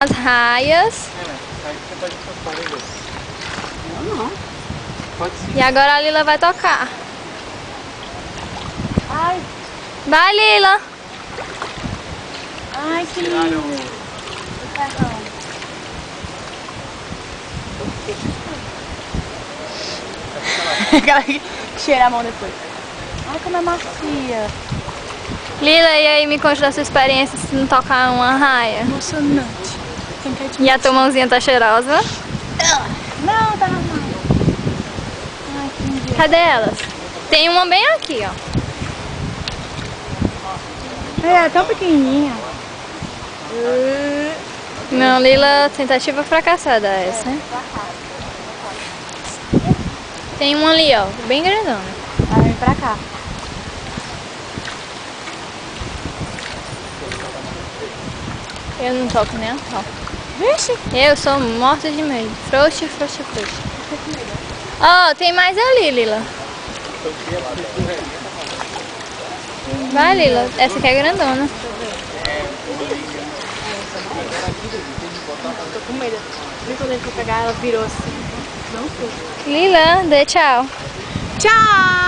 As raias. Não. Pode sim. E agora a Lila vai tocar. Ai, Vai, Lila. ai, que lindo. Aquela que cheira a mão depois. Ai, como é macia. Lila, e aí me conta da sua experiência se não tocar uma raia. Emocionante. Quem quer te E a tua mãozinha tá cheirosa? Não, tá normal. Ai, que lindo. Cadê elas? Tem uma bem aqui, ó. É tão pequenininha. Não, Lila, tentativa fracassada essa, né? Tem uma ali, ó, bem grandona. Ela vem pra cá. Eu não toco nem a pau. Vixe. Eu sou morta de medo. Frouxa, frouxa, frouxa. Ó, tem mais ali, Lila. Vai, Lila. Essa aqui é grandona. Tô com medo. Nem quando ele foi pegar, ela virou assim. Não foi. Lila, dê tchau. Tchau!